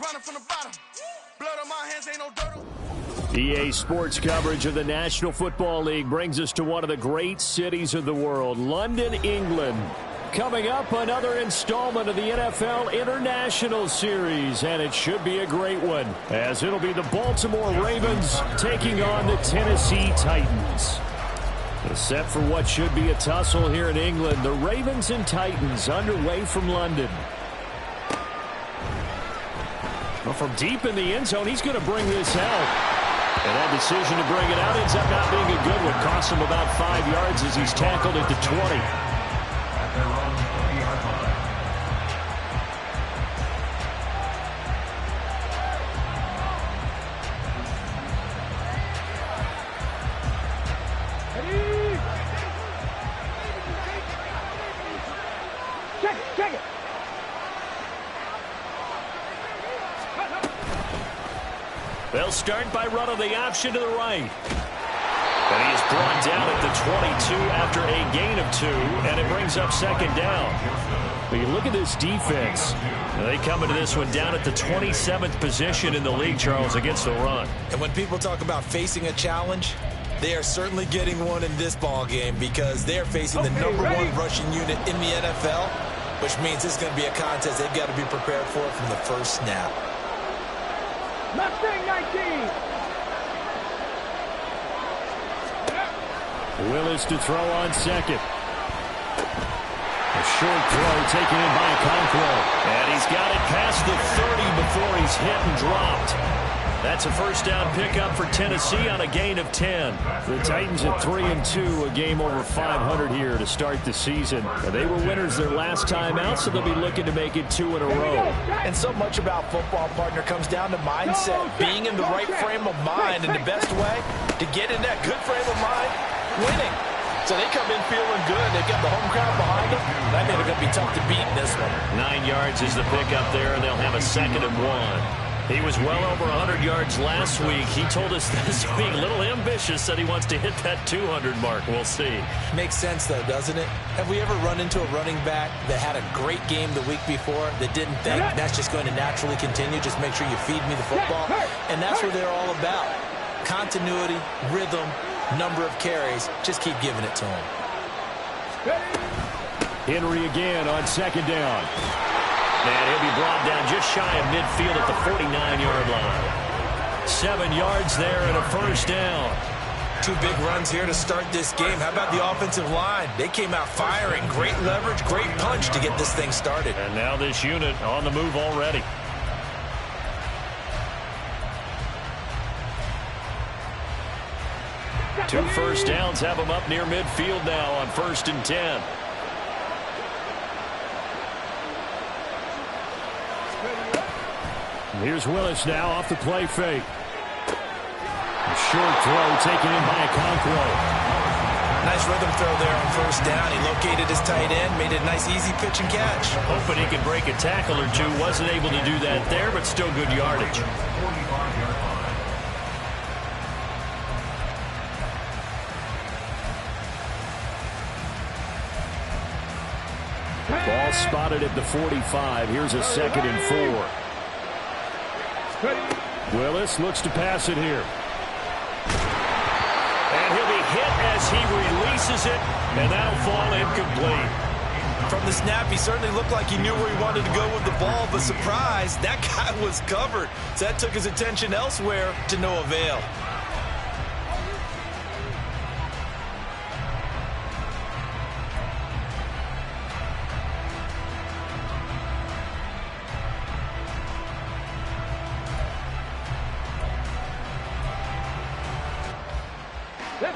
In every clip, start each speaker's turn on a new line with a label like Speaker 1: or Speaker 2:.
Speaker 1: Running from the bottom. Blood on my hands, ain't no dirt.
Speaker 2: EA Sports coverage of the National Football League brings us to one of the great cities of the world, London, England. Coming up, another installment of the NFL International Series, and it should be a great one, as it'll be the Baltimore Ravens taking on the Tennessee Titans. Set for what should be a tussle here in England, the Ravens and Titans underway from London. Well, from deep in the end zone, he's going to bring this out. And that decision to bring it out ends up not being a good one. Cost him about 5 yards as he's tackled at the 20.
Speaker 3: Check it.
Speaker 2: They'll start by running the option to the right. And he is brought down at the 22 after a gain of 2, and it brings up second down. But you look at this defense. They come into this one down at the 27th position in the league, Charles, against the run.
Speaker 4: And when people talk about facing a challenge, they are certainly getting one in this ball game because they are facing the #1 rushing unit in the NFL, which means it's going to be a contest they've got to be prepared for from the first snap.
Speaker 3: Mustang 19.
Speaker 2: Willis to throw on second. A short throw taken in by Okonkwo. And he's got it past the 30 before he's hit and dropped. That's a first down pickup for Tennessee on a gain of 10. The Titans at 3-2, a game over 500 here to start the season. They were winners their last time out, so they'll be looking to make it 2 in a row.
Speaker 4: And so much about football, partner, comes down to mindset. Being in the right frame of mind, and the best way to get in that good frame of mind, winning. So they come in feeling good. They've got the home crowd behind them. That means they're going to be tough to beat in this one.
Speaker 2: 9 yards is the pickup there, and they'll have a 2nd and 1. He was well over 100 yards last week. He told us this week, a little ambitious, said he wants to hit that 200 mark. We'll see.
Speaker 4: Makes sense, though, doesn't it? Have we ever run into a running back that had a great game the week before that didn't think that's just going to naturally continue? Just make sure you feed me the football. And that's what they're all about. Continuity, rhythm, number of carries. Just keep giving it to him.
Speaker 2: Henry again on 2nd down. And he'll be brought down just shy of midfield at the 49-yard line. 7 yards there and a first down.
Speaker 4: 2 big runs here to start this game. How about the offensive line? They came out firing. Great leverage, great punch to get this thing started.
Speaker 2: And now this unit on the move already. Two first downs have them up near midfield now on 1st and 10. Here's Willis now off the play fake. A short throw taken in by Okonkwo.
Speaker 4: Nice rhythm throw there on 1st down. He located his tight end, made it a nice easy pitch and catch.
Speaker 2: Hoping he could break a tackle or two. Wasn't able to do that there, but still good yardage. Ball spotted at the 45. Here's a 2nd and 4. Willis looks to pass it here. And he'll be hit as he releases it, and that'll fall incomplete.
Speaker 4: From the snap, he certainly looked like he knew where he wanted to go with the ball, but surprise, that guy was covered. So that took his attention elsewhere to no avail.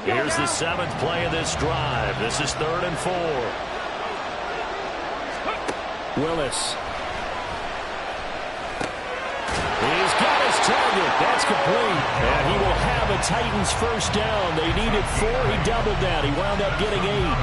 Speaker 2: Here's the 7th play of this drive. This is 3rd and 4. Willis. He's got his target. That's complete. And he will have a Titans first down. They needed 4. He doubled that. He wound up getting 8.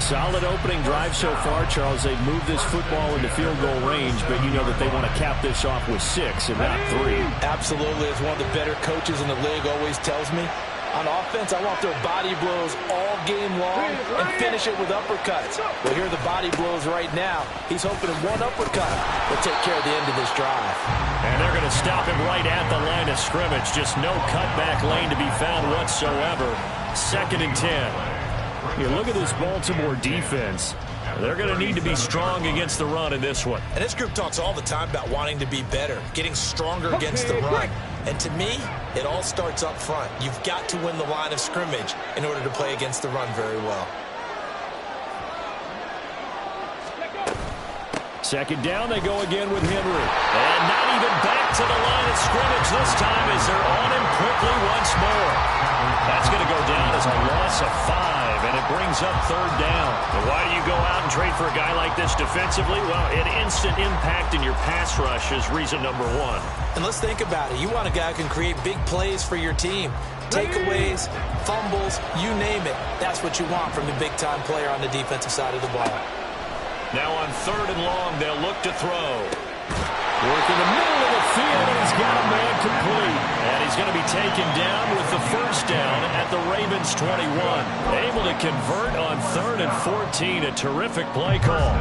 Speaker 2: Solid opening drive so far, Charles. They've moved this football into field goal range, but you know that they want to cap this off with 6 and not 3.
Speaker 4: Absolutely. As one of the better coaches in the league always tells me, On offense, I want their body blows all game long and finish it with uppercuts. Well, here are the body blows right now. He's hoping one uppercut will take care of the end of this drive.
Speaker 2: And they're going to stop him right at the line of scrimmage. Just no cutback lane to be found whatsoever. 2nd and 10. You look at this Baltimore defense. They're going to need to be strong against the run in this one.
Speaker 4: And this group talks all the time about wanting to be better, getting stronger against the run. And to me, it all starts up front. You've got to win the line of scrimmage in order to play against the run very well.
Speaker 2: 2nd down, they go again with Henry. And not even back to the line of scrimmage this time as they're on him quickly once more. That's going to go down as a loss of 5, and it brings up 3rd down. And why do you go out and trade for a guy like this defensively? Well, an instant impact in your pass rush is reason number 1.
Speaker 4: And let's think about it. You want a guy who can create big plays for your team. Takeaways, fumbles, you name it. That's what you want from a big-time player on the defensive side of the ball.
Speaker 2: Now on 3rd and long, they'll look to throw. Work in the middle of the field, and he's got a man complete. And he's going to be taken down with the 1st down at the Ravens 21. Able to convert on 3rd and 14. A terrific play call.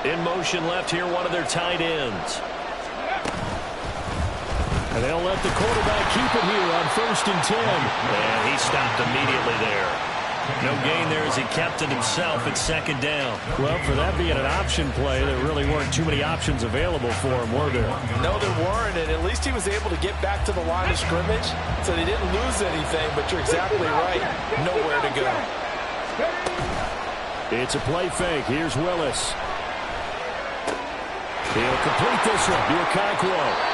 Speaker 2: In motion left here, one of their tight ends. And they'll let the quarterback keep it here on 1st and 10. And he stopped immediately there. No gain there as he kept it himself at 2nd down. Well, for that being an option play, there really weren't too many options available for him, were there?
Speaker 4: No, there weren't, and at least he was able to get back to the line of scrimmage, so they didn't lose anything, but you're exactly right. Nowhere to go.
Speaker 2: It's a play fake. Here's Willis. He'll complete this one to Okonkwo.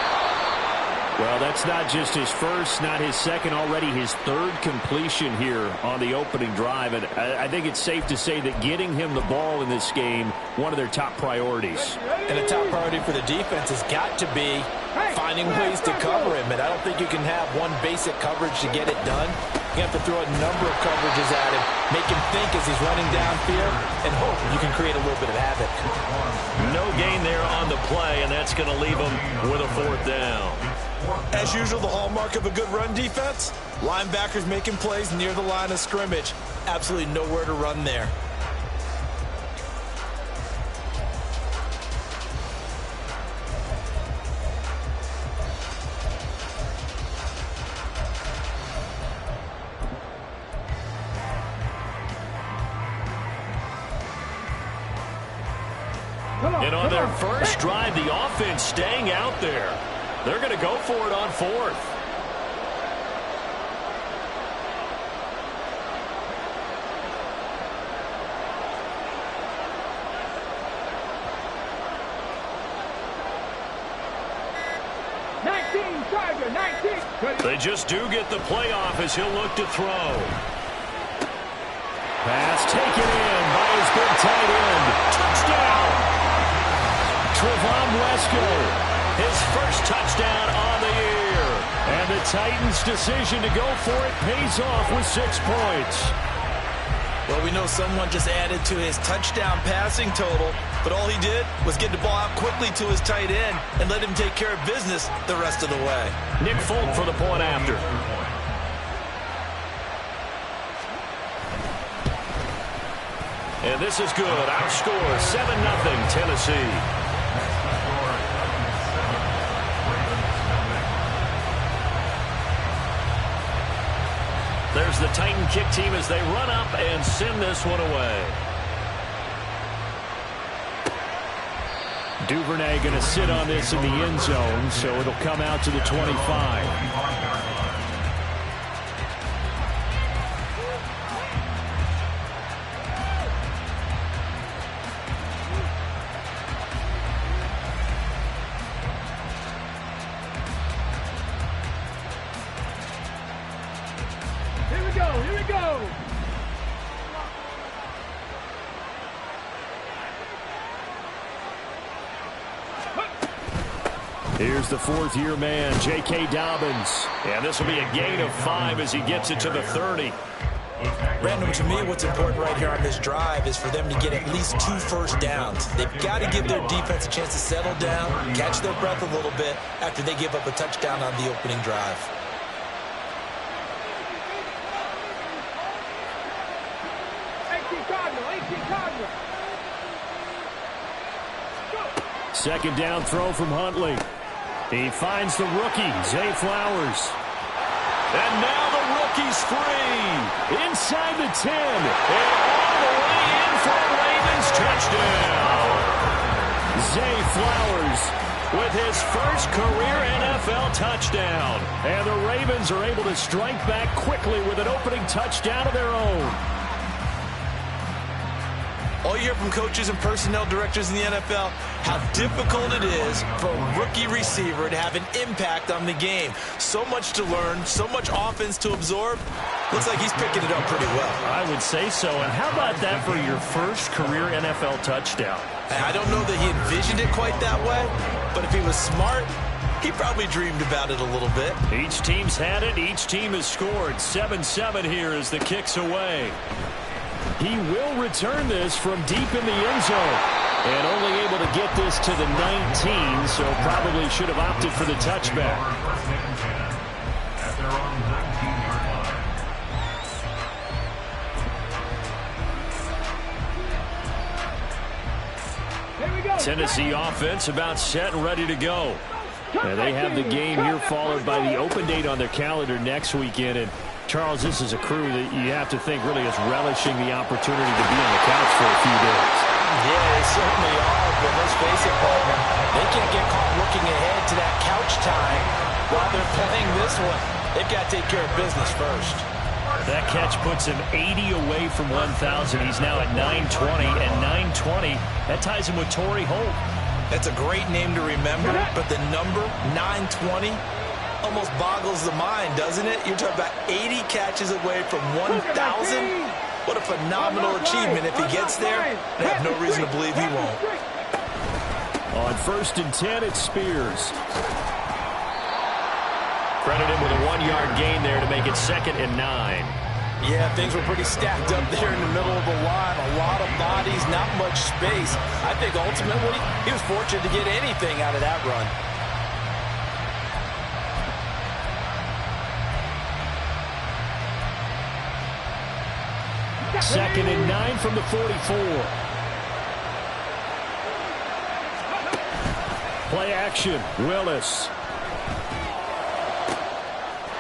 Speaker 2: Well, that's not just his first, not his second, already his 3rd completion here on the opening drive. And I think it's safe to say that getting him the ball in this game, one of their top priorities.
Speaker 4: And the top priority for the defense has got to be finding ways to cover him. And I don't think you can have one basic coverage to get it done. You have to throw a number of coverages at him, make him think as he's running downfield, and hope you can create a little bit of havoc.
Speaker 2: No gain there on the play, and that's going to leave him with a 4th down.
Speaker 4: As usual, the hallmark of a good run defense, linebackers making plays near the line of scrimmage. Absolutely nowhere to run there.
Speaker 2: And on their first drive, the offense staying out there. They're going to go for it on 4th. They just do get the playoff as he'll look to throw. Pass taken in by his big tight end. Touchdown! Trevon Wesco. His first touchdown on the year. And the Titans' decision to go for it pays off with 6 points.
Speaker 4: Well, we know someone just added to his touchdown passing total, but all he did was get the ball out quickly to his tight end and let him take care of business the rest of the way.
Speaker 2: Nick Folk for the point after. And this is good. Our score, 7-0 Tennessee. There's the Titan kick team as they run up and send this one away. Duvernay going to sit on this in the end zone, so it'll come out to the 25.
Speaker 3: Here we go.
Speaker 2: Here's the 4th-year man, J.K. Dobbins. And this will be a gain of 5 as he gets it to the 30.
Speaker 4: Brandon, to me, what's important right here on this drive is for them to get at least 2 first downs. They've got to give their defense a chance to settle down, catch their breath a little bit after they give up a touchdown on the opening drive.
Speaker 2: Second down throw from Huntley. He finds the rookie, Zay Flowers. And now the rookie's free. Inside the 10. And all the way in for a Ravens touchdown. Zay Flowers with his first career NFL touchdown. And the Ravens are able to strike back quickly with an opening touchdown of their own.
Speaker 4: All you hear from coaches and personnel directors in the NFL, how difficult it is for a rookie receiver to have an impact on the game. So much to learn, so much offense to absorb. Looks like he's picking it up pretty well.
Speaker 2: I would say so. And how about that for your first career NFL touchdown?
Speaker 4: I don't know that he envisioned it quite that way, but if he was smart, he probably dreamed about it a little bit.
Speaker 2: Each team's had it. Each team has scored. 7-7 here as the kick's away. He will return this from deep in the end zone. And only able to get this to the 19, so probably should have opted for the touchback. Tennessee offense about set and ready to go. And they have the game here followed by the open date on their calendar next weekend. And Charles, this is a crew that you have to think really is relishing the opportunity to be on the couch for a few days.
Speaker 4: Yeah, they certainly are, but let's face it, partner, they can't get caught looking ahead to that couch time while they're playing this one. They've got to take care of business first.
Speaker 2: That catch puts him 80 away from 1,000. He's now at 920, and 920, that ties him with Torrey Holt.
Speaker 4: That's a great name to remember, but the number 920 almost boggles the mind, doesn't it? You're talking about 80 catches away from 1,000. What a phenomenal achievement. If he gets there, they have no reason to believe he won't.
Speaker 2: On 1st and 10, it's Spears. Credit him with a 1-yard gain there to make it 2nd and 9.
Speaker 4: Yeah, things were pretty stacked up there in the middle of the line. A lot of bodies, not much space. I think ultimately he was fortunate to get anything out of that run.
Speaker 2: 2nd and 9 from the 44. Play action, Willis.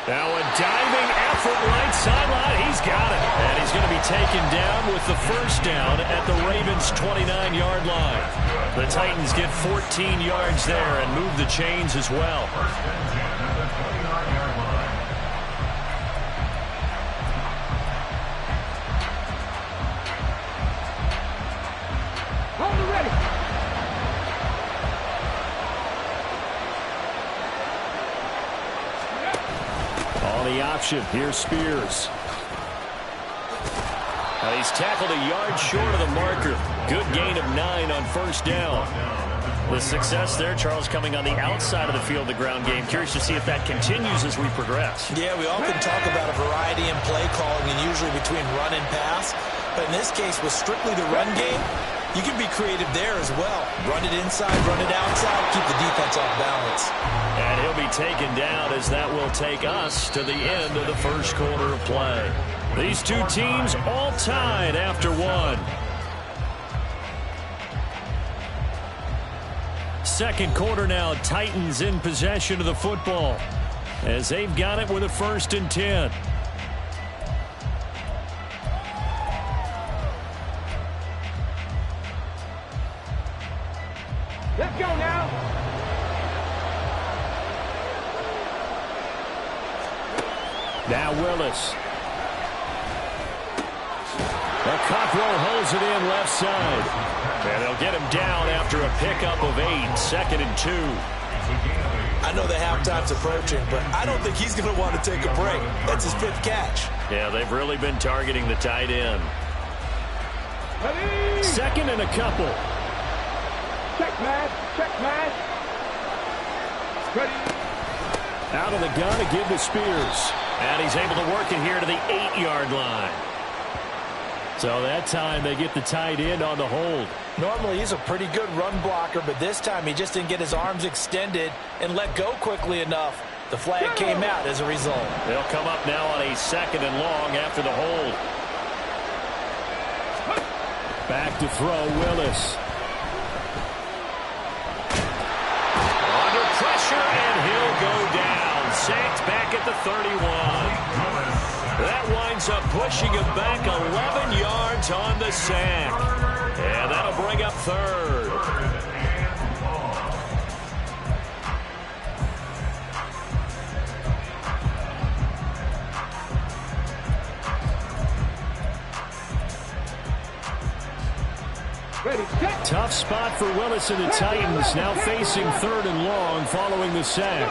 Speaker 2: Now a diving effort right sideline. He's got it. And he's going to be taken down with the first down at the Ravens' 29-yard line. The Titans get 14 yards there and move the chains as well. Option. Here's Spears. He's tackled a yard short of the marker. Good gain of 9 on 1st down. The success there, Charles, coming on the outside of the field, the ground game. Curious to see if that continues as we progress.
Speaker 4: Yeah, we often talk about a variety in play calling and usually between run and pass. But in this case, with strictly the run game, you can be creative there as well. Run it inside, run it outside, keep the defense off balance.
Speaker 2: And he'll be taken down as that will take us to the end of the first quarter of play. These two teams all tied after 1. Second quarter now, Titans in possession of the football as they've got it with a 1st and 10.
Speaker 3: Let's go now.
Speaker 2: Now Willis. The Cockrell holds it in left side. And they'll get him down after a pickup of 8. 2nd and 2.
Speaker 4: I know the halftime's approaching, but I don't think he's going to want to take a break. That's his 5th catch.
Speaker 2: Yeah, they've really been targeting the tight end. 2nd and a couple.
Speaker 3: Check pass. Check pass. Ready.
Speaker 2: Out of the gun to give to Spears. And he's able to work it here to the 8-yard line. So that time they get the tight end on the hold.
Speaker 4: Normally he's a pretty good run blocker, but this time he just didn't get his arms extended and let go quickly enough. The flag came out as a result.
Speaker 2: They'll come up now on a 2nd and long after the hold. Back to throw, Willis. Under pressure, and he'll go down. Sacked back at the 31. That winds up pushing him back 11 yards on the sack. And that'll bring up 3rd. Tough spot for Willis and the Titans, now facing 3rd and long following the sack.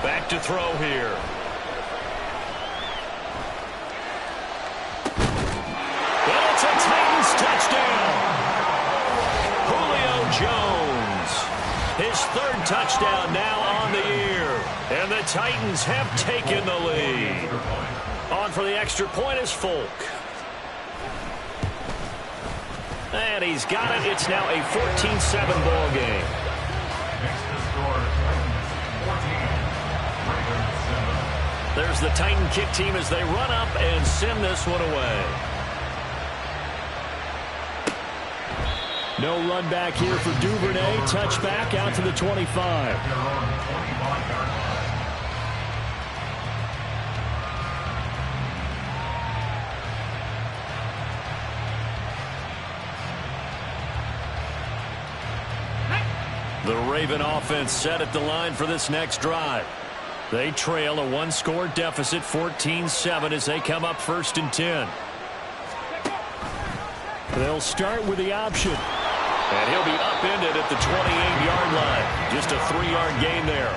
Speaker 2: Back to throw here. Well, it's a Titans touchdown. Julio Jones. His 3rd touchdown now on the year. And the Titans have taken the lead. On for the extra point is Folk. And he's got it. It's now a 14-7 ball game. There's the Titan kick team as they run up and send this one away. No run back here for Duvernay. Touchback out to the 25. The Raven offense set at the line for this next drive. They trail a 1-score deficit, 14-7, as they come up 1st and 10. They'll start with the option. And he'll be upended at the 28-yard line. Just a 3-yard gain there.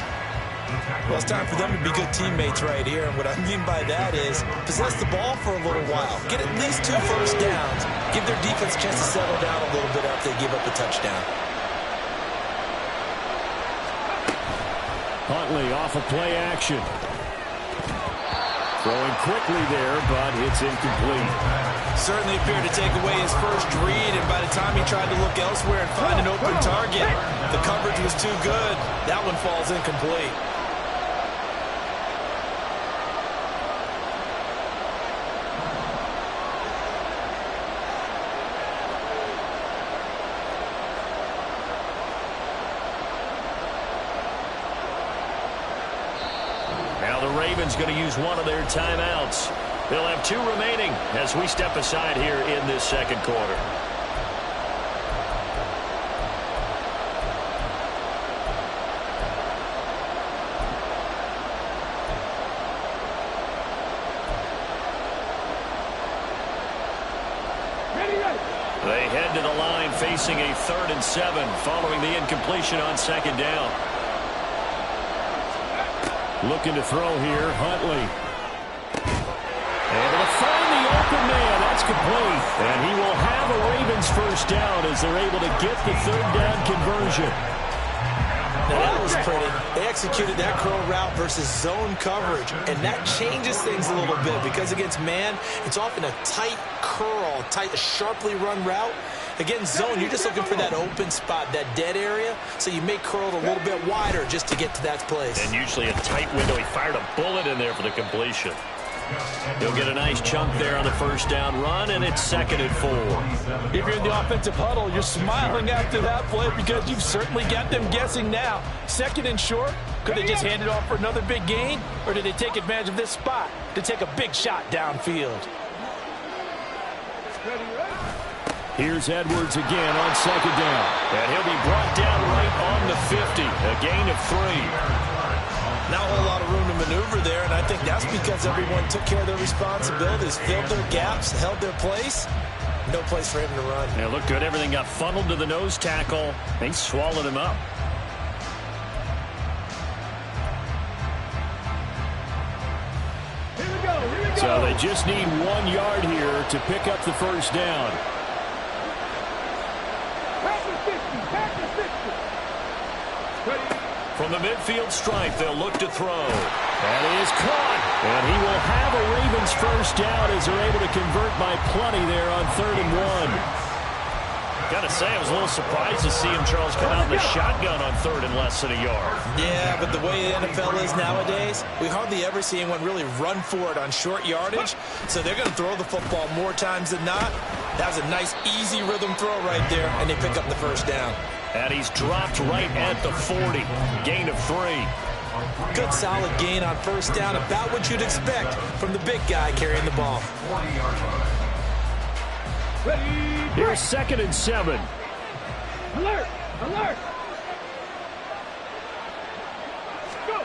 Speaker 4: Well, it's time for them to be good teammates right here. And what I mean by that is possess the ball for a little while. Get at least 2 first downs. Give their defense a chance to settle down a little bit after they give up the touchdown.
Speaker 2: Huntley off of play action. Throwing quickly there, but it's incomplete.
Speaker 4: Certainly appeared to take away his first read, and by the time he tried to look elsewhere and find an open target, the coverage was too good. That one falls incomplete.
Speaker 2: Ravens going to use one of their timeouts. They'll have 2 remaining as we step aside here in this 2nd quarter. They head to the line facing a 3rd and 7 following the incompletion on 2nd down. Looking to throw here, Huntley. Able to find the open man. That's complete. And he will have a Ravens first down as they're able to get the 3rd down conversion.
Speaker 4: Now that was pretty. They executed that curl route versus zone coverage, and that changes things a little bit because against man, it's often a tight curl, a sharply run route. Against zone, you're just looking for that open spot, that dead area, so you may curl it a little bit wider just to get to that place.
Speaker 2: And usually a tight window. He fired a bullet in there for the completion. He'll get a nice chunk there on the first down run, and it's 2nd and 4.
Speaker 5: If you're in the offensive huddle, you're smiling after that play because you've certainly got them guessing now. 2nd and short, could they just hand it off for another big gain, or did they take advantage of this spot to take a big shot downfield?
Speaker 2: Here's Edwards again on 2nd down. And he'll be brought down right on the 50. A gain of 3.
Speaker 4: Not a whole lot of room to maneuver there, and I think that's because everyone took care of their responsibilities, filled their gaps, held their place. No place for him to run.
Speaker 2: Yeah, looked good. Everything got funneled to the nose tackle. They swallowed him up.
Speaker 3: Here we go.
Speaker 2: So they just need 1 yard here to pick up the first down. From the midfield stripe, they'll look to throw. That is caught. And he will have a Ravens first down as they're able to convert by plenty there on 3rd and 1.
Speaker 6: Got to say, I was a little surprised to see him, Charles, come out in the shotgun on 3rd and less than a yard.
Speaker 4: Yeah, but the way the NFL is nowadays, we hardly ever see anyone really run for it on short yardage. So they're going to throw the football more times than not. That was a nice, easy rhythm throw right there, and they pick up the first down.
Speaker 2: And he's dropped right at the 40. Gain of 3.
Speaker 4: Good, solid gain on first down, about what you'd expect from the big guy carrying the ball.
Speaker 2: Here's 2nd and 7.
Speaker 3: Alert! Alert! Go!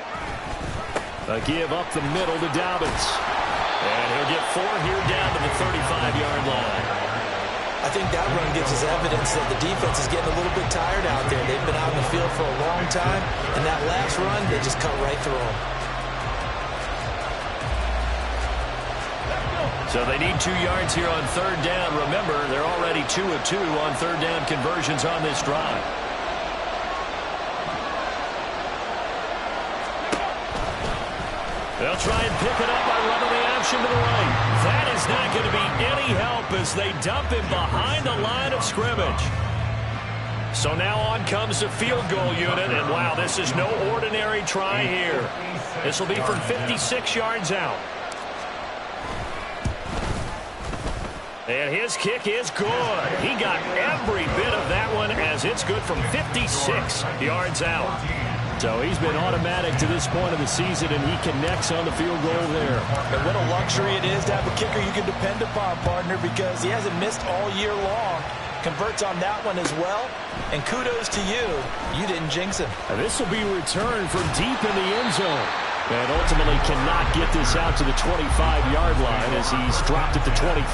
Speaker 2: A give up the middle to Dobbins. And he'll get 4 here down to the 35-yard line.
Speaker 4: I think that run gives us evidence that the defense is getting a little bit tired out there. They've been out in the field for a long time, and that last run, they just cut right through them.
Speaker 2: So they need 2 yards here on 3rd down. Remember, they're already 2 of 2 on 3rd down conversions on this drive. They'll try and pick it up by running the option to the right. That is not going to be any help as they dump him behind the line of scrimmage. So now on comes the field goal unit, and wow, this is no ordinary try here. This will be from 56 yards out. And his kick is good. He got every bit of that one as it's good from 56 yards out. So he's been automatic to this point of the season, and he connects on the field goal there.
Speaker 4: And what a luxury it is to have a kicker you can depend upon, partner, because he hasn't missed all year long. Converts on that one as well. And kudos to you. You didn't jinx him.
Speaker 2: And this will be returned from deep in the end zone. And ultimately cannot get this out to the 25-yard line as he's dropped at the 23.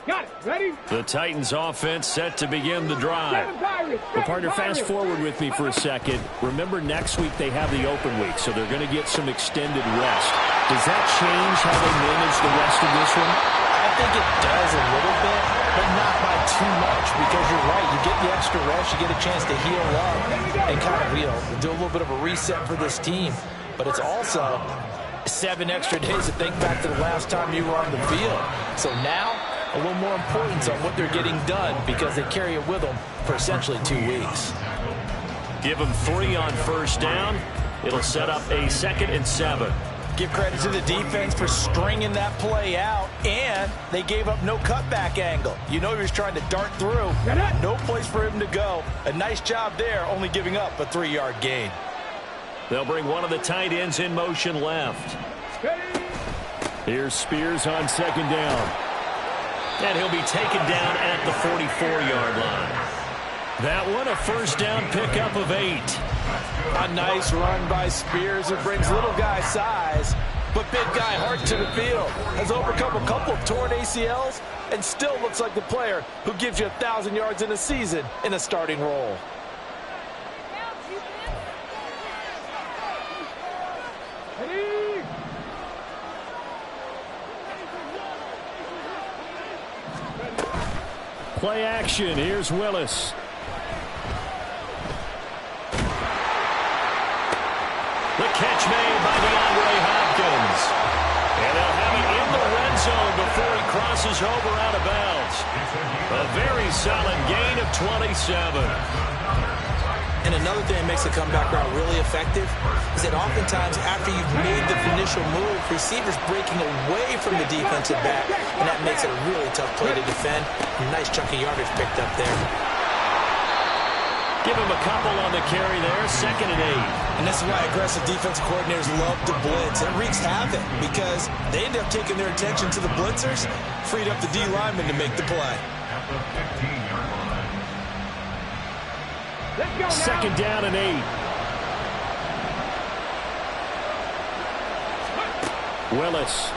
Speaker 3: Got it. Ready?
Speaker 2: The Titans offense set to begin the drive. Well, partner, fast forward with me for a second. Remember, next week they have the open week, so they're going to get some extended rest. Does that change how they manage the rest of this one?
Speaker 4: I think it does a little bit, but not by too much, because you're right. You get the extra rest, you get a chance to heal up and kind of, do a little bit of a reset for this team. But it's also 7 extra days to think back to the last time you were on the field. So now, a little more importance on what they're getting done because they carry it with them for essentially 2 weeks.
Speaker 2: Give them 3 on first down. It'll set up a 2nd and 7.
Speaker 4: Give credit to the defense for stringing that play out, and they gave up no cutback angle. You know he was trying to dart through. No place for him to go. A nice job there, only giving up a 3-yard gain.
Speaker 2: They'll bring one of the tight ends in motion left. Here's Spears on 2nd down. And he'll be taken down at the 44-yard line. That one, a first down pickup of 8.
Speaker 4: A nice run by Spears. It brings little guy size, but big guy heart to the field. Has overcome a couple of torn ACLs and still looks like the player who gives you 1,000 yards in a season in a starting role.
Speaker 2: Play action. Here's Willis. The catch made by DeAndre Hopkins. And they'll have it in the red zone before he crosses over out of bounds. A very solid gain of 27.
Speaker 4: And another thing that makes the comeback route really effective is that oftentimes after you've made the initial move, receivers breaking away from the defensive back, and that makes it a really tough play to defend. A nice chunk of yardage picked up there.
Speaker 2: Give him a couple on the carry there, 2nd and 8.
Speaker 4: And this is why aggressive defensive coordinators love to blitz. It wreaks havoc because they end up taking their attention to the blitzers, freed up the D lineman to make the play.
Speaker 2: 2nd down and 8. Willis.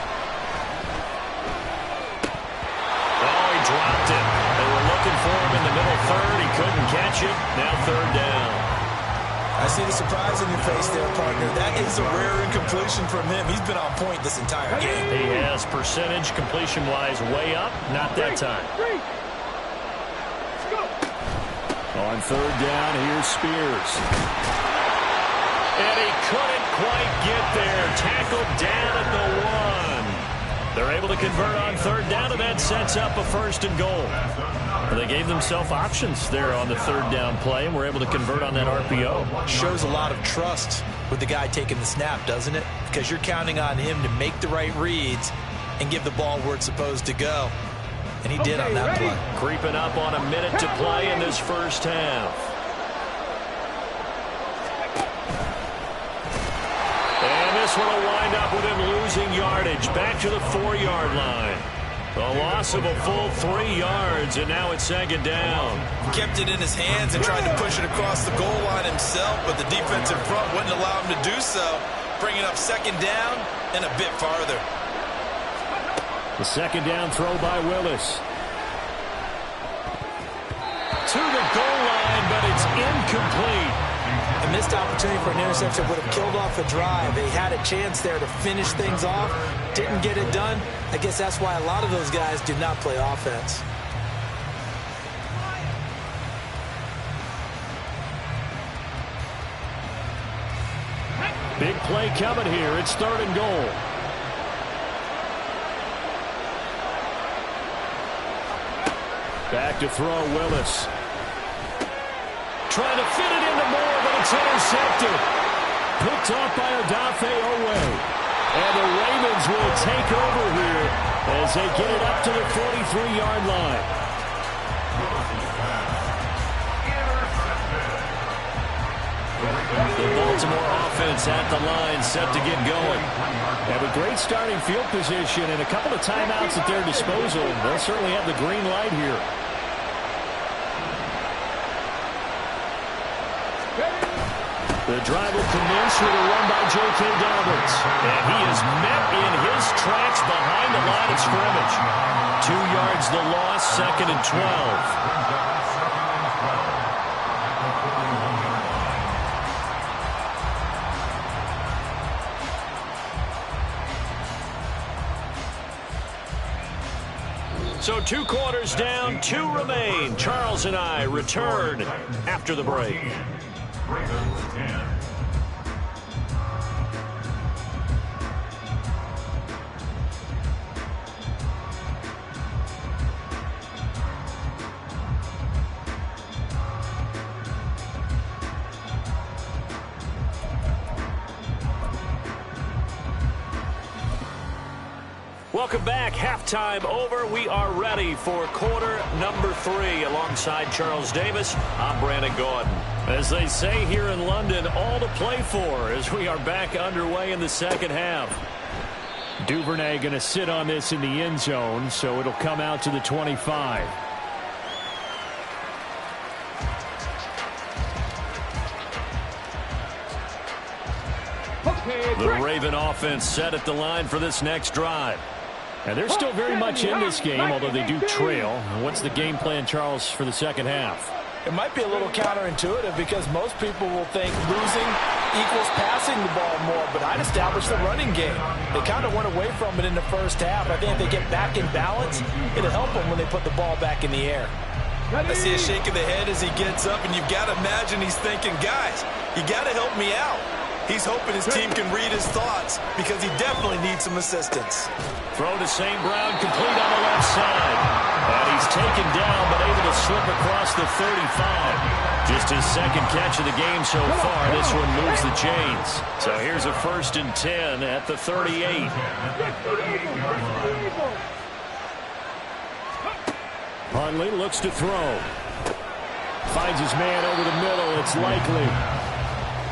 Speaker 2: Oh, he dropped it. They were looking for him in the middle third. He couldn't catch it. Now 3rd down.
Speaker 4: I see the surprise on your face there, partner. That is a rare incompletion from him. He's been on point this entire game.
Speaker 6: He has percentage completion-wise way up. Not that time.
Speaker 2: On third down, here's Spears.
Speaker 6: And he couldn't quite get there. Tackled down at the 1. They're able to convert on third down, and that sets up a 1st and goal. They gave themselves options there on the third down play, and were able to convert on that RPO.
Speaker 4: Shows a lot of trust with the guy taking the snap, doesn't it? Because you're counting on him to make the right reads and give the ball where it's supposed to go. And he did on that play.
Speaker 2: Creeping up on a minute to play in this first half. And this one will wind up with him losing yardage. Back to the 4-yard line. A loss of a full 3 yards, and now it's 2nd down.
Speaker 4: Kept it in his hands and tried to push it across the goal line himself, but the defense in front wouldn't allow him to do so. Bringing up 2nd down and a bit farther.
Speaker 2: The 2nd down throw by Willis. To the goal line, but it's incomplete.
Speaker 4: A missed opportunity for an interception would have killed off the drive. They had a chance there to finish things off. Didn't get it done. I guess that's why a lot of those guys do not play offense.
Speaker 2: Big play coming here. It's 3rd and goal. Back to throw, Willis. Trying to fit it into Moore, but it's intercepted. Picked off by Odafe Oweh. And the Ravens will take over here as they get it up to the 43-yard line. The Baltimore offense at the line, set to get going. Have a great starting field position and a couple of timeouts at their disposal. They'll certainly have the green light here. The drive will commence with a run by J.K. Dobbins. And he is met in his tracks behind the line of scrimmage. 2 yards the loss, 2nd and 12. So 2 quarters down, 2 remain. Charles and I return after the break. Welcome back. Halftime over. We are ready for quarter number 3. Alongside Charles Davis, I'm Brandon Gaudin. As they say here in London, all to play for as we are back underway in the second half. Duvernay going to sit on this in the end zone, so it'll come out to the 25. The Raven offense set at the line for this next drive. And they're still very much in this game, although they do trail. What's the game plan, Charles, for the second half?
Speaker 5: It might be a little counterintuitive because most people will think losing equals passing the ball more, but I'd establish the running game. They kind of went away from it in the first half. I think if they get back in balance, it'll help them when they put the ball back in the air.
Speaker 4: I see a shake of the head as he gets up, and you've got to imagine he's thinking, guys, you got to help me out. He's hoping his team can read his thoughts because he definitely needs some assistance.
Speaker 2: Throw to St. Brown, complete on the left side. And he's taken down, but able to slip across the 35. Just his second catch of the game so far. This one moves the chains. So here's a 1st and 10 at the 38. Hundley looks to throw. Finds his man over the middle. It's Likely.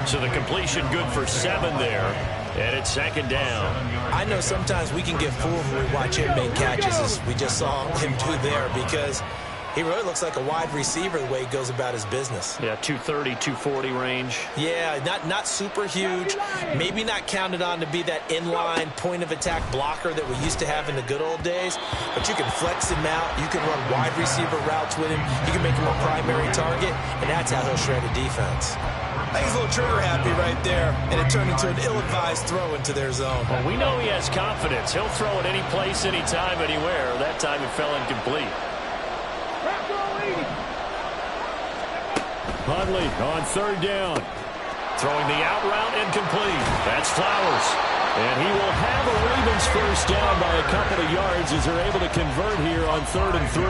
Speaker 2: So the completion good for 7 there. And it's 2nd down.
Speaker 4: I know sometimes we can get fooled when we watch him make catches, as we just saw him do there, because He really looks like a wide receiver the way he goes about his business.
Speaker 6: Yeah, 230, 240 range.
Speaker 4: Yeah, not super huge. Maybe not counted on to be that inline point-of-attack blocker that we used to have in the good old days. But you can flex him out. You can run wide receiver routes with him. You can make him a primary target, and that's how he'll shred a defense.
Speaker 5: I think he's a little trigger happy right there, and it turned into an ill-advised throw into their zone.
Speaker 6: Well, we know he has confidence. He'll throw it any place, anytime, anywhere. That time it fell incomplete. Hundley on third down. Throwing the out route incomplete. That's Flowers. And he will have a Ravens first down by a couple of yards as they're able to convert here on 3rd and 3.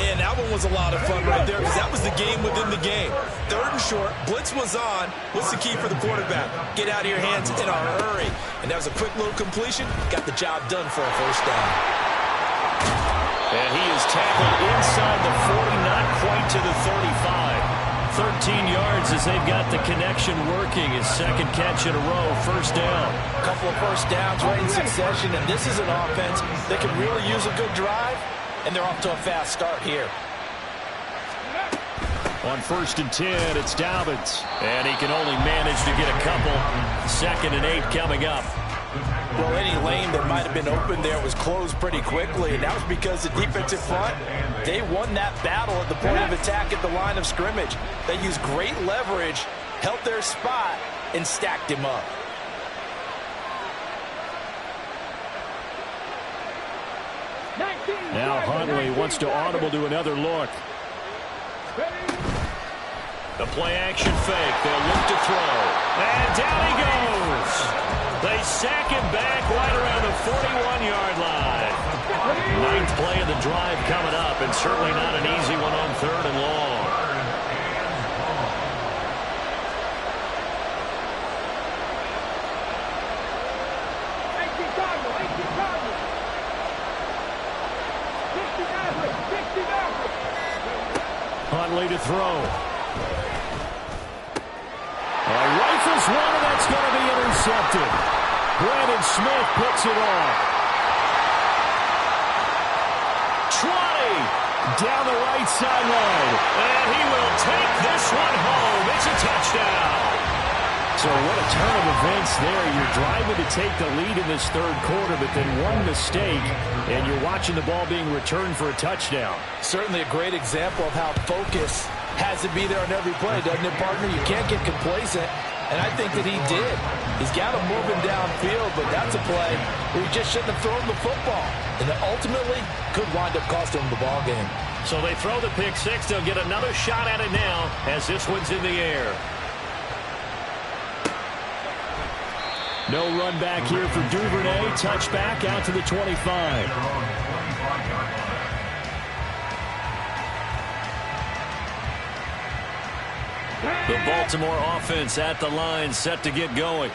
Speaker 5: And that one was a lot of fun right there because that was the game within the game. 3rd and short, blitz was on. What's the key for the quarterback? Get out of your hands in a hurry. And that was a quick little completion. Got the job done for a first down.
Speaker 6: And he is tackled inside the 40, not quite to the 35. 13 yards as they've got the connection working. His second catch in a row, first down.
Speaker 5: A couple of first downs right in succession, and this is an offense that can really use a good drive, and they're off to a fast start here.
Speaker 6: On 1st and 10, it's Dobbins. And he can only manage to get a couple. 2nd and 8 coming up.
Speaker 5: Well, any lane that might have been open there was closed pretty quickly, and that was because the defensive front, they won that battle at the point of attack at the line of scrimmage. They used great leverage, held their spot, and stacked him up.
Speaker 6: Now Hundley wants to audible to another look. The play action fake. They'll look to throw. And down he goes. They sack him back right around the 41-yard line. 9th play of the drive coming up, and certainly not an easy one on 3rd and long. Hundley to throw. Rifles one, and that's going to be intercepted. Brandon Smith picks it off. 20 down the right sideline. And he will take this one home. It's a touchdown. So what a turn of events there. You're driving to take the lead in this 3rd quarter, but then one mistake, and you're watching the ball being returned for a touchdown.
Speaker 5: Certainly a great example of how focus has to be there on every play, doesn't it, partner? You can't get complacent, and I think that he did. He's got him moving downfield, but that's a play where he just shouldn't have thrown the football, and it ultimately could wind up costing him the ball game.
Speaker 6: So they throw the pick six. They'll get another shot at it now as this one's in the air. No run back here for Duvernay. Touchback out to the 25. The Baltimore offense at the line, set to get going.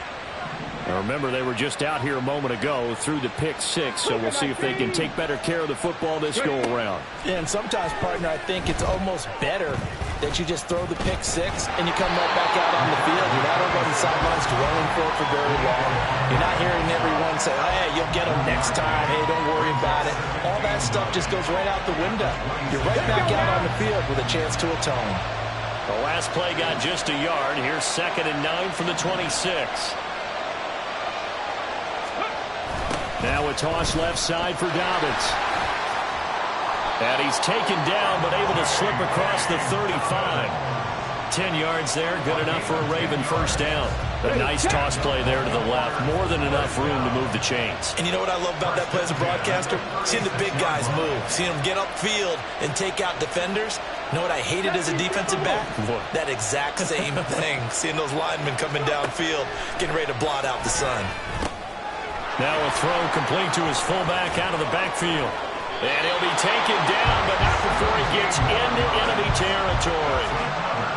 Speaker 6: Now remember, they were just out here a moment ago through the pick six, so we'll see if they can take better care of the football this go-around.
Speaker 5: Yeah, and sometimes, partner, I think it's almost better that you just throw the pick six and you come right back out on the field. You're not over on the sidelines dwelling for very long. You're not hearing everyone say, hey, you'll get them next time. Hey, don't worry about it. All that stuff just goes right out the window. You're right back out on the field with a chance to atone.
Speaker 6: The last play got just a yard. Here's 2nd and 9 from the 26. Now a toss left side for Dobbins. And he's taken down, but able to slip across the 35. 10 yards there, good enough for a Raven first down. A nice toss play there to the left. More than enough room to move the chains.
Speaker 5: And you know what I love about that play as a broadcaster? Seeing the big guys move. Seeing them get upfield and take out defenders. You know what I hated as a defensive back?
Speaker 6: What?
Speaker 5: That exact same thing. Seeing those linemen coming downfield, getting ready to blot out the sun.
Speaker 6: Now a throw complete to his fullback out of the backfield. And he'll be taken down, but not before he gets into enemy territory.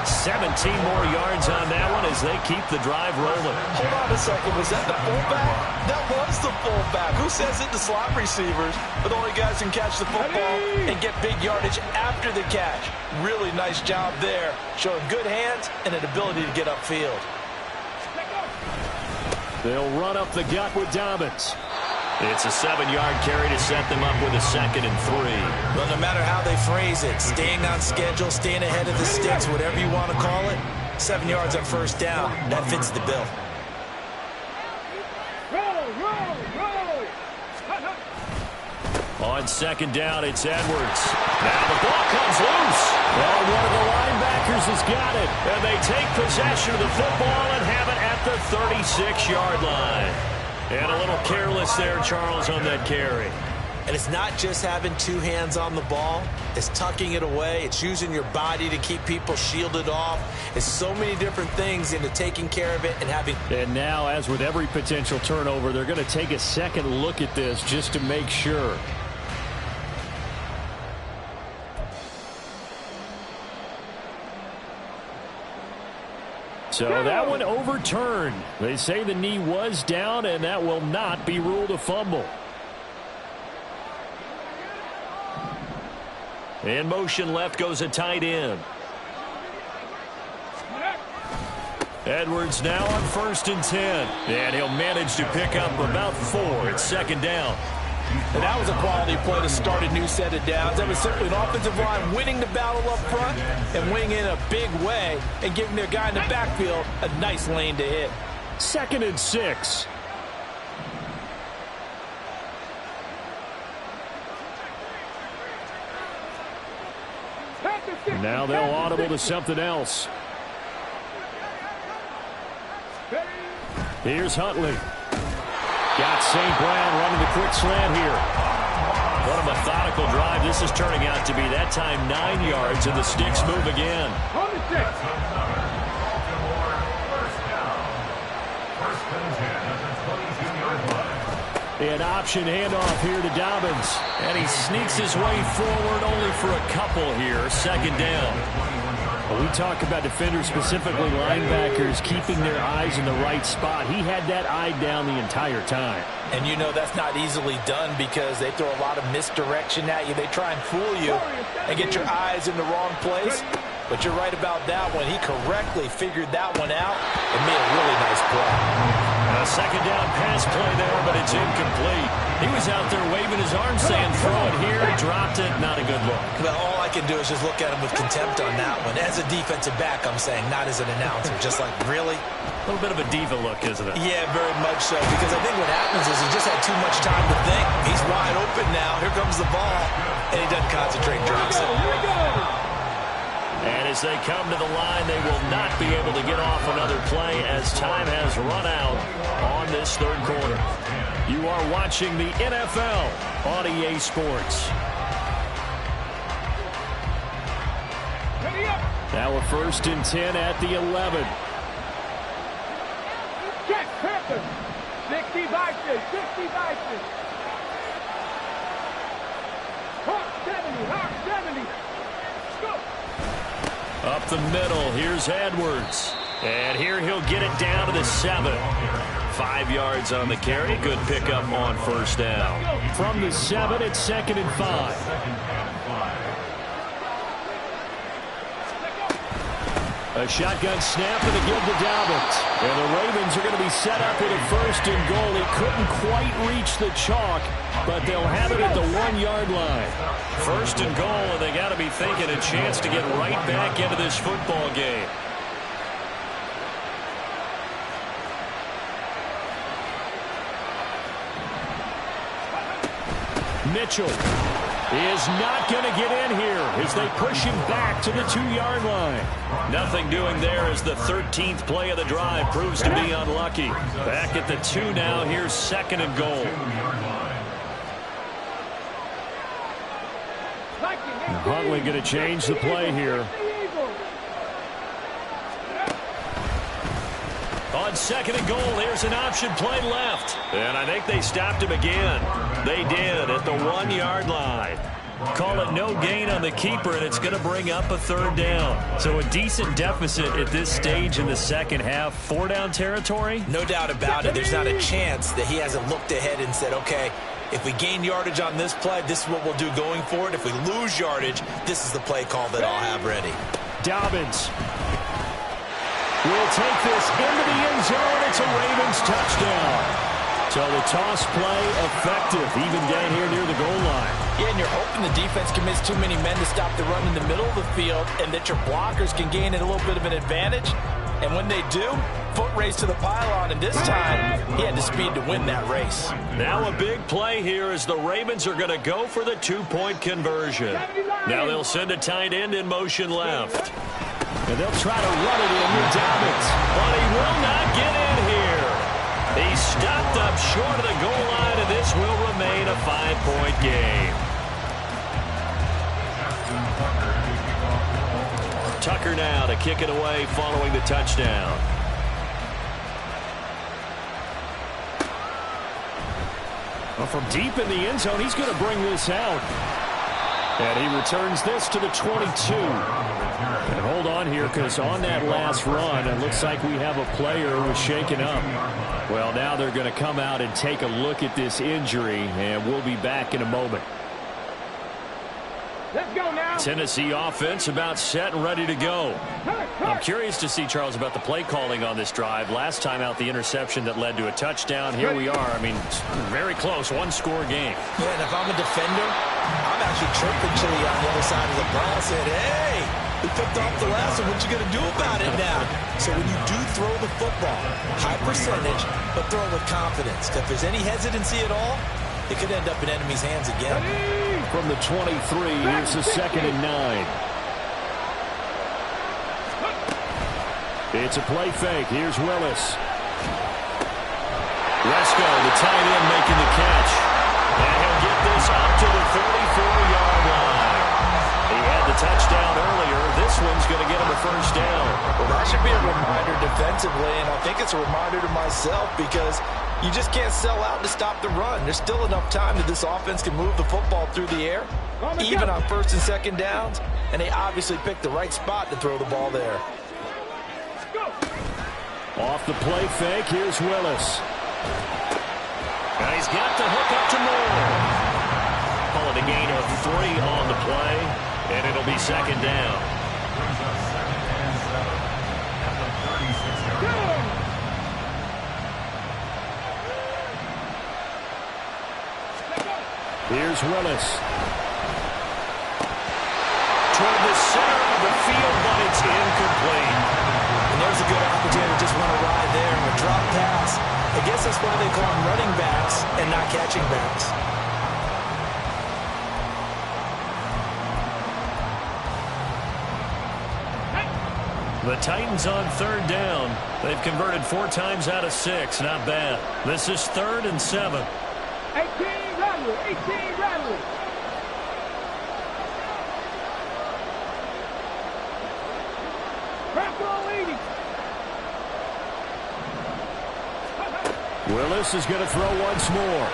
Speaker 6: 17 more yards on that one as they keep the drive rolling.
Speaker 5: Hold on a second. Was that the fullback? That was the fullback. Who says it? The slot receivers are the only guys who can catch the football and get big yardage after the catch. Really nice job there, showing good hands and an ability to get upfield.
Speaker 6: They'll run up the gut with Dobbins. It's a 7-yard carry to set them up with a 2nd and 3.
Speaker 4: Well, no matter how they phrase it, staying on schedule, staying ahead of the sticks, whatever you want to call it, 7 yards on first down, that fits the bill.
Speaker 2: On 2nd down, it's Edwards. Now the ball comes loose. Well, one of the linebackers has got it. And they take possession of the football and have it at the 36-yard line. And a little careless there, Charles, on that carry.
Speaker 4: And it's not just having 2 hands on the ball. It's tucking it away. It's using your body to keep people shielded off. It's so many different things into taking care of it and having...
Speaker 2: And now, as with every potential turnover, they're going to take a second look at this just to make sure. So that one overturned. They say the knee was down, and that will not be ruled a fumble. In motion left goes a tight end. Edwards now on 1st and 10. And he'll manage to pick up about 4. It's 2nd down.
Speaker 5: And that was a quality play to start a new set of downs. That was simply an offensive line winning the battle up front and winning in a big way and giving their guy in the backfield a nice lane to hit.
Speaker 2: 2nd and 6. Now they'll audible to something else. Here's Huntley. Got St. Brown running the quick slant here. What a methodical drive. This is turning out to be that time 9 yards, and the sticks move again.
Speaker 3: On the 6.
Speaker 2: An option handoff here to Dobbins. And he sneaks his way forward only for a couple here. 2nd down. Well, we talk about defenders, specifically linebackers, keeping their eyes in the right spot. He had that eye down the entire time.
Speaker 5: And you know that's not easily done because they throw a lot of misdirection at you. They try and fool you and get your eyes in the wrong place. But you're right about that one. He correctly figured that one out and made a really nice play.
Speaker 2: A 2nd down pass play there, but it's incomplete. He was out there waving his arm saying, throw it here, dropped it, not a good look.
Speaker 4: Well, all I can do is just look at him with contempt on that one. As a defensive back, I'm saying, not as an announcer. Just like, really?
Speaker 2: A little bit of a diva look, isn't it?
Speaker 4: Yeah, very much so. Because I think what happens is he just had too much time to think. He's wide open now. Here comes the ball. And he doesn't concentrate, drops it.
Speaker 2: And as they come to the line, they will not be able to get off another play as time has run out on this 3rd quarter. You are watching the NFL on EA Sports. Now a 1st and 10 at the 11.
Speaker 3: Check, Panthers. 60 boxes, 60 boxes. Hawk 70, Hawk 70. Go.
Speaker 2: Up the middle, here's Edwards. And here he'll get it down to the 7. 5 yards on the carry. Good pickup on 1st down. From the 7, it's 2nd and 5. A shotgun snap and a give to Dobbins. And the Ravens are going to be set up with a 1st and goal. He couldn't quite reach the chalk, but they'll have it at the 1-yard line. 1st and goal, and they got to be thinking a chance to get right back into this football game. Mitchell is not going to get in here as they push him back to the 2-yard line. Nothing doing there as the 13th play of the drive proves to be unlucky. Back at the 2 now. Here's 2nd and goal. Huntley going to change the play here. On 2nd and goal, there's an option play left. And I think they stopped him again. They did at the 1-yard line. Call it no gain on the keeper, and it's going to bring up a 3rd down. So a decent deficit at this stage in the second half. 4-down territory?
Speaker 4: No doubt about it. There's not a chance that he hasn't looked ahead and said, okay, if we gain yardage on this play, this is what we'll do going forward. If we lose yardage, this is the play call that I'll have ready.
Speaker 2: Dobbins will take this into the end zone. It's a Ravens touchdown. So the toss play effective, even down here near the goal line.
Speaker 5: Yeah, and you're hoping the defense commits too many men to stop the run in the middle of the field and that your blockers can gain a little bit of an advantage. And when they do, foot race to the pylon, and this time he had the speed to win that race.
Speaker 6: Now a big play here as the Ravens are going to go for the two-point conversion. Now they'll send a tight end in motion left.
Speaker 2: And they'll try to run it in with Dobbins.
Speaker 6: But he will not get in here. He's stopped up short of the goal line, and this will remain a 5-point game. Tucker now to kick it away following the touchdown.
Speaker 2: Well, from deep in the end zone, he's going to bring this out. And he returns this to the 22. And hold on here, because on that last run, it looks like we have a player who was shaken up. Well, now they're going to come out and take a look at this injury, and we'll be back in a moment.
Speaker 3: Let's go now.
Speaker 2: Tennessee offense about set and ready to go.
Speaker 6: I'm curious to see, Charles, about the play calling on this drive. Last time out, the interception that led to a touchdown. Here we are. I mean, very close, one-score game.
Speaker 4: Yeah, and if I'm a defender, I'm actually chirping Chili on the other side of the ball. I said, hey, we picked off the last one. What you going to do about it now? So when you do throw the football, high percentage, but throw it with confidence. Because if there's any hesitancy at all, it could end up in enemy's hands again.
Speaker 2: From the 23, here's the 2nd and 9. It's a play fake. Here's Willis.
Speaker 6: Resco, the tight end, making the catch. And he'll get this up to the 34-yard line. He had the touchdown earlier. This one's going to get him a first down.
Speaker 5: Well, that should be a reminder defensively, and I think it's a reminder to myself because you just can't sell out to stop the run. There's still enough time that this offense can move the football through the air, even on 1st and 2nd downs, and they obviously picked the right spot to throw the ball there.
Speaker 2: Off the play fake, here's Willis.
Speaker 6: And he's got the hook up to Moore. Call it a gain of 3 on the play, and it'll be 2nd down.
Speaker 2: Here's Willis.
Speaker 6: Toward the center of the field, but it's incomplete.
Speaker 4: And there's a good opportunity to just run a ride there and a drop pass. I guess that's why they call them running backs and not catching backs.
Speaker 6: The Titans on 3rd down. They've converted 4 times out of 6. Not bad. This is 3rd and 7.
Speaker 3: 18 Rattler, 18 Rattler.
Speaker 2: Willis is going to throw once more.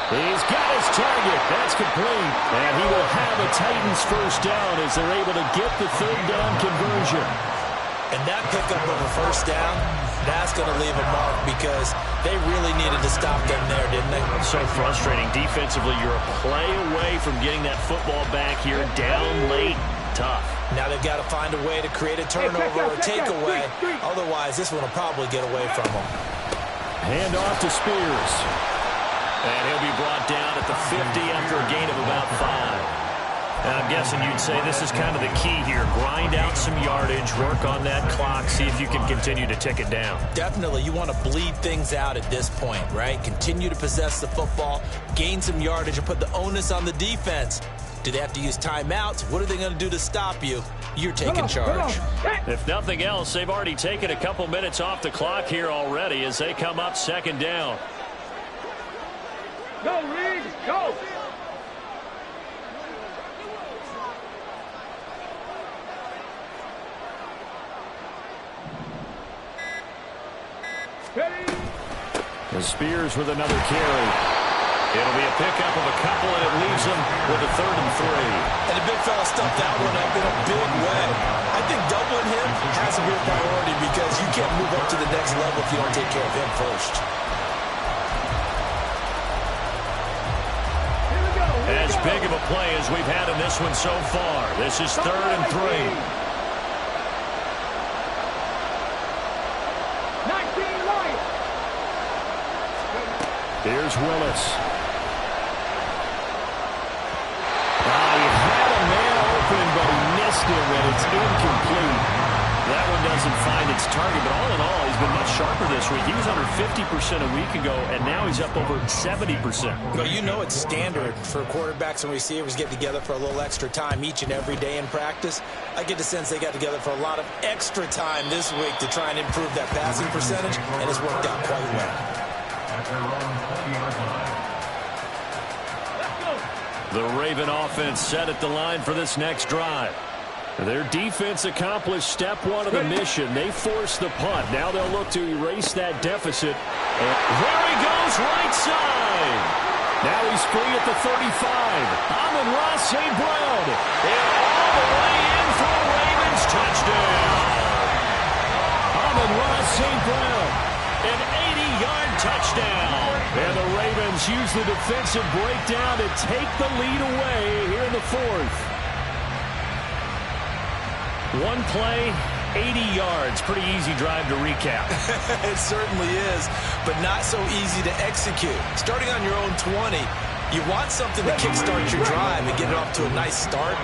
Speaker 2: He's got his target. That's complete. And he will have a Titans first down as they're able to get the 3rd down conversion.
Speaker 4: And that pickup of a first down, that's going to leave a mark because they really needed to stop them there, didn't they?
Speaker 6: So frustrating. Defensively, you're a play away from getting that football back here down late. Tough.
Speaker 4: Now they've got to find a way to create a turnover or a takeaway. Otherwise, this one will probably get away from them.
Speaker 2: Hand off to Spears.
Speaker 6: And he'll be brought down at the 50 after a gain of about 5. And I'm guessing you'd say this is kind of the key here. Grind out some yardage, work on that clock, see if you can continue to tick it down.
Speaker 4: Definitely. You want to bleed things out at this point, right? Continue to possess the football, gain some yardage, and put the onus on the defense. Do they have to use timeouts? What are they going to do to stop you? You're taking charge.
Speaker 6: If nothing else, they've already taken a couple minutes off the clock here already as they come up 2nd down.
Speaker 3: Go, Reed, go.
Speaker 2: And Spears with another carry.
Speaker 6: It'll be a pickup of a couple, and it leaves them with a 3rd and 3.
Speaker 4: And the big fella stuffed that one up in a big way. I think doubling him has to be a priority because you can't move up to the next level if you don't take care of him first.
Speaker 6: As big of a play as we've had in this one so far. This is 3rd and 3.
Speaker 3: 19 Lions.
Speaker 2: Here's Willis. He had a man open, but he missed him, and it's incomplete. That one doesn't find its target, but all in all, he's been much sharper this week. He was under 50% a week ago, and now he's up over 70%.
Speaker 4: Well, you know it's standard for quarterbacks and receivers get together for a little extra time each and every day in practice. I get the sense they got together for a lot of extra time this week to try and improve that passing percentage, and it's worked out quite well.
Speaker 2: The Raven offense set at the line for this next drive. Their defense accomplished step one of the mission. They forced the punt. Now they'll look to erase that deficit. And there he goes, right side. Now he's free at the 35. Amon-Ra St. Brown. And all the way in for a Ravens touchdown. Amon-Ra St. Brown. An 80-yard touchdown. And the Ravens use the defensive breakdown to take the lead away here in the fourth. One play, 80 yards. Pretty easy drive to recap.
Speaker 4: It certainly is, but not so easy to execute. Starting on your own 20, you want something to kickstart your drive and get it off to a nice start.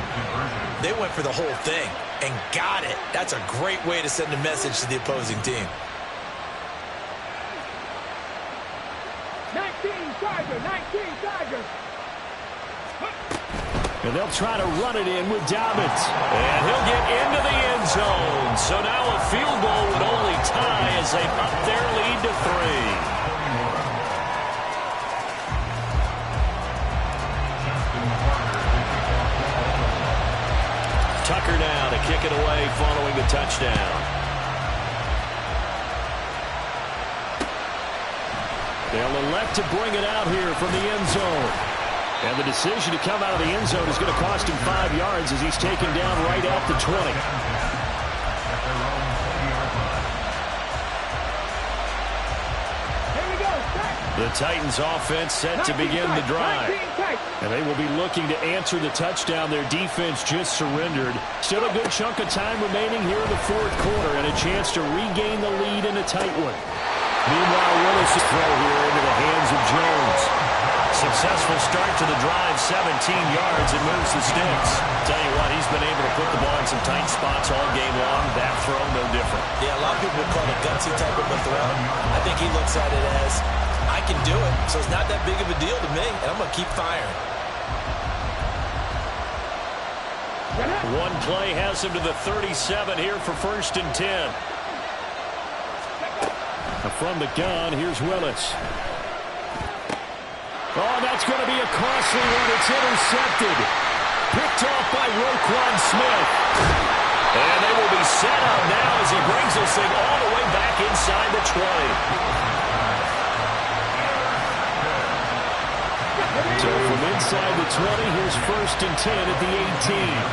Speaker 4: They went for the whole thing and got it. That's a great way to send a message to the opposing team.
Speaker 3: 19 Chargers.
Speaker 2: And they'll try to run it in with Dobbins. And he'll get into the end zone. So now a field goal would only tie as they up their lead to 3. Tucker now to kick it away following the touchdown. They'll elect to bring it out here from the end zone. And the decision to come out of the end zone is going to cost him 5 yards as he's taken down right at the 20. The Titans offense set to begin the drive. And they will be looking to answer the touchdown their defense just surrendered. Still a good chunk of time remaining here in the fourth quarter and a chance to regain the lead in a tight one. Meanwhile, Willis' throw here into the hands of Jones. Successful start to the drive, 17 yards, and moves the sticks. Tell you what, he's been able to put the ball in some tight spots all game long. That throw, no different.
Speaker 4: Yeah, a lot of people would call it a gutsy type of a throw. I think he looks at it as, I can do it, so it's not that big of a deal to me, and I'm going to keep firing.
Speaker 2: One play has him to the 37 here for 1st and 10. From the gun, here's Willis. Oh, that's going to be a costly one. It's intercepted. Picked off by Roquan Smith. And they will be set up now as he brings this thing all the way back inside the 20. So from inside the 20, here's 1st and 10 at the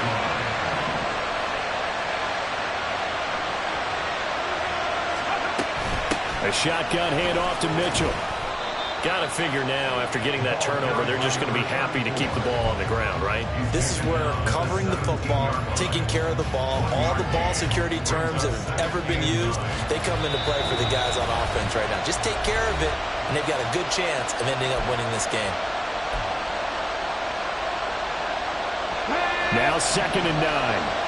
Speaker 2: 18. A shotgun handoff to Mitchell. Got to figure now, after getting that turnover, they're just going to be happy to keep the ball on the ground, right?
Speaker 4: This is where covering the football, taking care of the ball, all the ball security terms that have ever been used, they come into play for the guys on offense right now. Just take care of it, and they've got a good chance of ending up winning this game.
Speaker 2: Now 2nd and 9.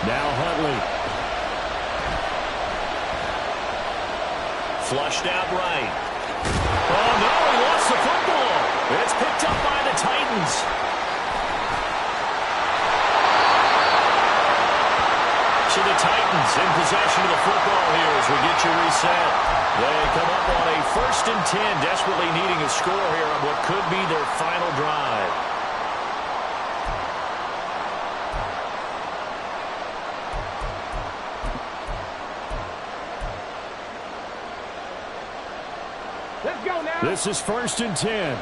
Speaker 2: Now Huntley. Flushed out right. Oh, no, he lost the football. It's picked up by the Titans. So the Titans in possession of the football here as we get you reset. They come up on a 1st and 10, desperately needing a score here on what could be their final drive.
Speaker 3: Let's go now.
Speaker 2: This is 1st and 10.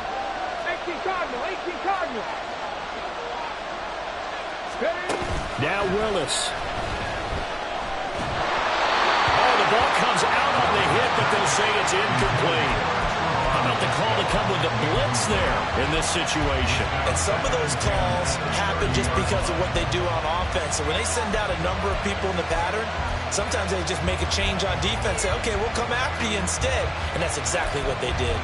Speaker 3: 18 Cardinal.
Speaker 2: Now Willis. Oh, the ball comes out on the hit, but they'll say it's incomplete. How about the call to come with the blitz there in this situation?
Speaker 4: And some of those calls happen just because of what they do on offense. So when they send out a number of people in the pattern, Sometimes they just make a change on defense, say, okay, we'll come after you instead. And that's exactly what they did.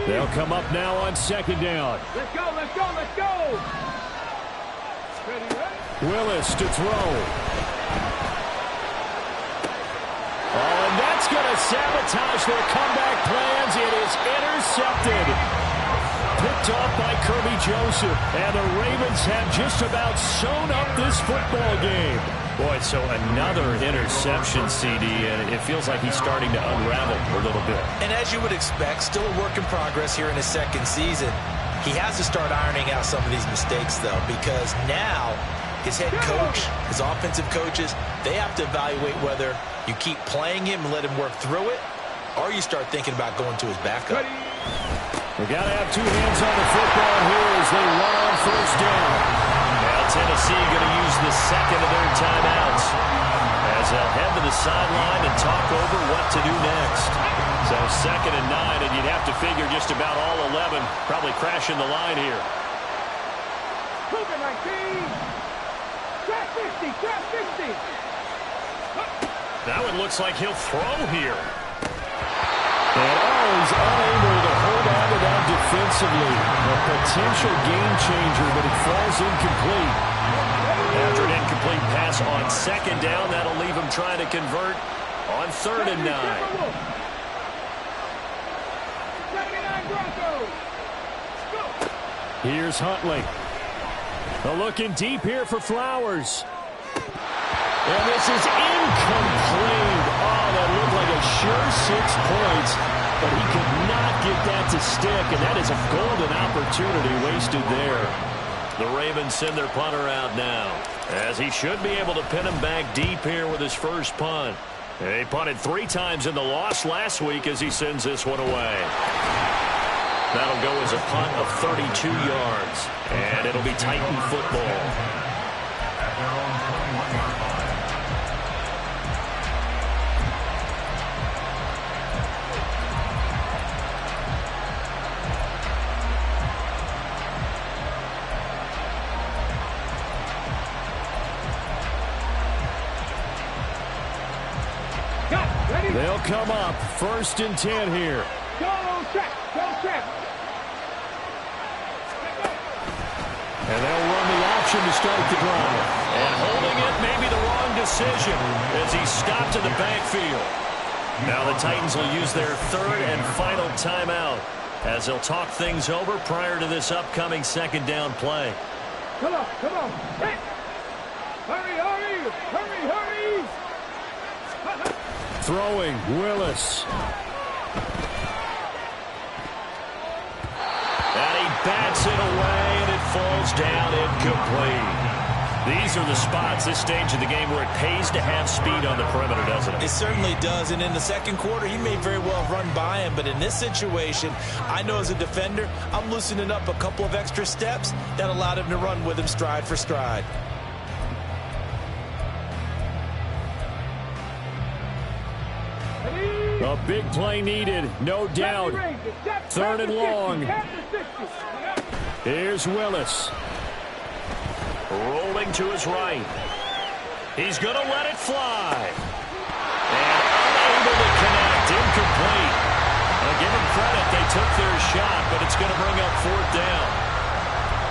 Speaker 2: They'll come up now on second down.
Speaker 3: Let's go, let's go, let's go. Ready, ready?
Speaker 2: Willis to throw. Oh, and that's going to sabotage their comeback plans. It is intercepted. Picked off by Kirby Joseph. And the Ravens have just about sewn up this football game.
Speaker 6: Boy, so another interception, CD, and it feels like he's starting to unravel a little bit.
Speaker 4: And as you would expect, still a work in progress here in his second season. He has to start ironing out some of these mistakes, though, because now his head coach, his offensive coaches, they have to evaluate whether you keep playing him and let him work through it, or you start thinking about going to his backup.
Speaker 2: We got to have two hands on the football here as they run on first down.
Speaker 6: Now Tennessee going to use the second of their timeouts as they'll head to the sideline and talk over what to do next. So 2nd and 9, and you'd have to figure just about all 11 probably crashing the line here.
Speaker 3: Cougar 19. Trap 50, trap 50.
Speaker 6: Now it looks like he'll throw here.
Speaker 2: And he's unable to hold on to that defensively. A potential game changer, but it falls incomplete.
Speaker 6: After an incomplete pass on second down, that'll leave him trying to convert on 3rd and 9.
Speaker 3: 79 Broncos. Go.
Speaker 2: Here's Huntley. Looking deep here for Flowers. And this is incomplete. Oh, that looked like a sure 6 points, but he could not get that to stick, and that is a golden opportunity wasted there.
Speaker 6: The Ravens send their punter out now, as he should be able to pin him back deep here with his first punt. He punted 3 times in the loss last week as he sends this one away. That'll go as a punt of 32 yards, and it'll be Titan football.
Speaker 2: They'll come up 1st and 10 here.
Speaker 3: Go check, go check.
Speaker 2: And they'll run the option to start the drive.
Speaker 6: And holding it may be the wrong decision as he stopped in the backfield. Now the Titans will use their 3rd and final timeout as they'll talk things over prior to this upcoming 2nd down play.
Speaker 3: Come on, come on. Hey. Hurry, hurry, hurry, hurry.
Speaker 2: Throwing, Willis.
Speaker 6: And he bats it away, and it falls down incomplete. These are the spots, this stage of the game, where it pays to have speed on the perimeter, doesn't it?
Speaker 4: It certainly does, and in the second quarter, he may very well have run by him, but in this situation, I know as a defender, I'm loosening up a couple of extra steps that allowed him to run with him stride for stride.
Speaker 2: A big play needed, no doubt. 3rd and long. Here's Willis.
Speaker 6: Rolling to his right. He's going to let it fly. And unable to connect. Incomplete. I'll give him credit. They took their shot, but it's going to bring up 4th down.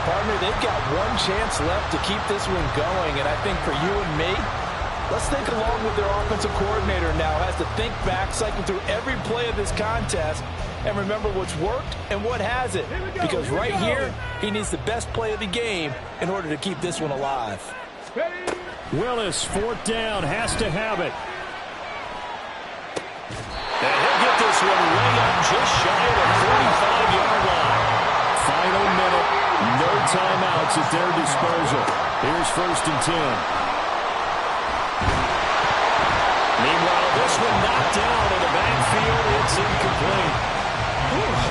Speaker 5: Partner, they've got one chance left to keep this one going, and I think for you and me, let's think along with their offensive coordinator now. Has to think back, cycle through every play of this contest, and remember what's worked and what hasn't. Because right here, he needs the best play of the game in order to keep this one alive.
Speaker 2: Willis, 4th down, has to have it.
Speaker 6: And he'll get this one way up just shy of the 45-yard line.
Speaker 2: Final minute, no timeouts at their disposal. Here's 1st and 10. Meanwhile, this one knocked down in the backfield. It's incomplete.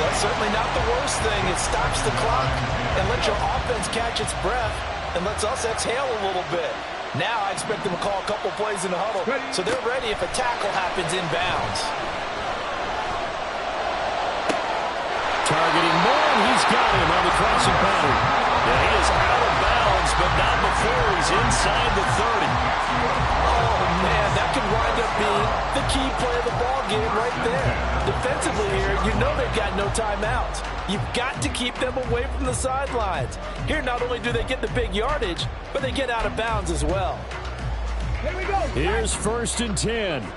Speaker 5: That's certainly not the worst thing. It stops the clock and lets your offense catch its breath and lets us exhale a little bit. Now I expect them to call a couple plays in the huddle so they're ready if a tackle happens inbounds.
Speaker 2: Targeting Moore, and he's got him on the crossing pattern.
Speaker 6: Yeah, he is out of bounds, but not before he's inside the 30.
Speaker 5: Oh, man, that could wind up being the key play of the ball game right there. Defensively here, you know they've got no timeouts. You've got to keep them away from the sidelines. Here, not only do they get the big yardage, but they get out of bounds as well.
Speaker 3: Here we go.
Speaker 2: Here's 1st and 10.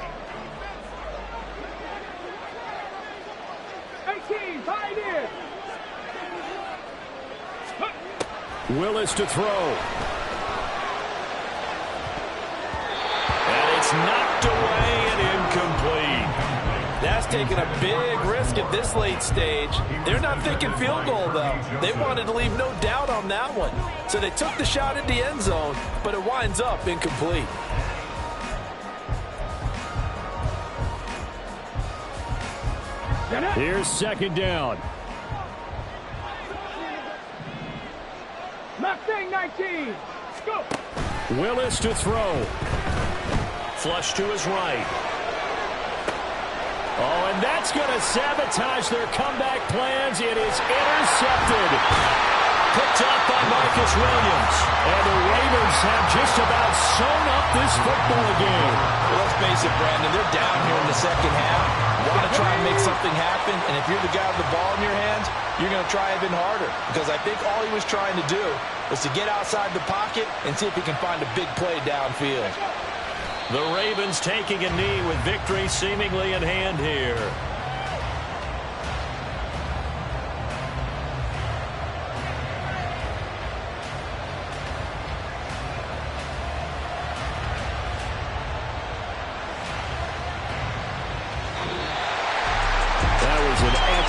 Speaker 3: 18, tied in.
Speaker 2: Willis to throw.
Speaker 6: And it's knocked away and incomplete.
Speaker 5: That's taking a big risk at this late stage. They're not thinking field goal, though. They wanted to leave no doubt on that one. So they took the shot at the end zone, but it winds up incomplete.
Speaker 2: Here's 2nd down.
Speaker 3: Mustang 19. Go.
Speaker 2: Willis to throw.
Speaker 6: Flush to his right.
Speaker 2: Oh, and that's going to sabotage their comeback plans. It is intercepted.
Speaker 6: Picked up by Marcus Williams.
Speaker 2: And the Ravens have just about sewn up this football game.
Speaker 5: Well, let's face it, Brandon, they're down here in the second half. Want to try and make something happen, and if you're the guy with the ball in your hands, you're going to try even harder. Because I think all he was trying to do was to get outside the pocket and see if he can find a big play downfield.
Speaker 6: The Ravens taking a knee with victory seemingly in hand here.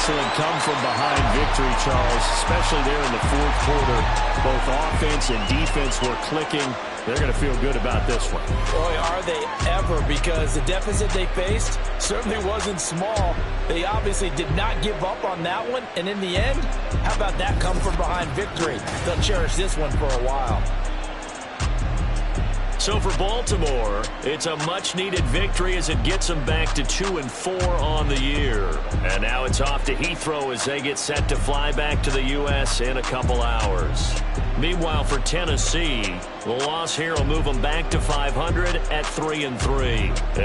Speaker 2: Excellent come-from-behind victory, Charles, especially there in the 4th quarter. Both offense and defense were clicking. They're going to feel good about this one.
Speaker 5: Boy, are they ever, because the deficit they faced certainly wasn't small. They obviously did not give up on that one, and in the end, how about that come-from-behind victory? They'll cherish this one for a while.
Speaker 6: So for Baltimore, it's a much-needed victory as it gets them back to 2-4 on the year. And now it's off to Heathrow as they get set to fly back to the U.S. in a couple hours. Meanwhile, for Tennessee, the loss here will move them back to 500 at 3-3.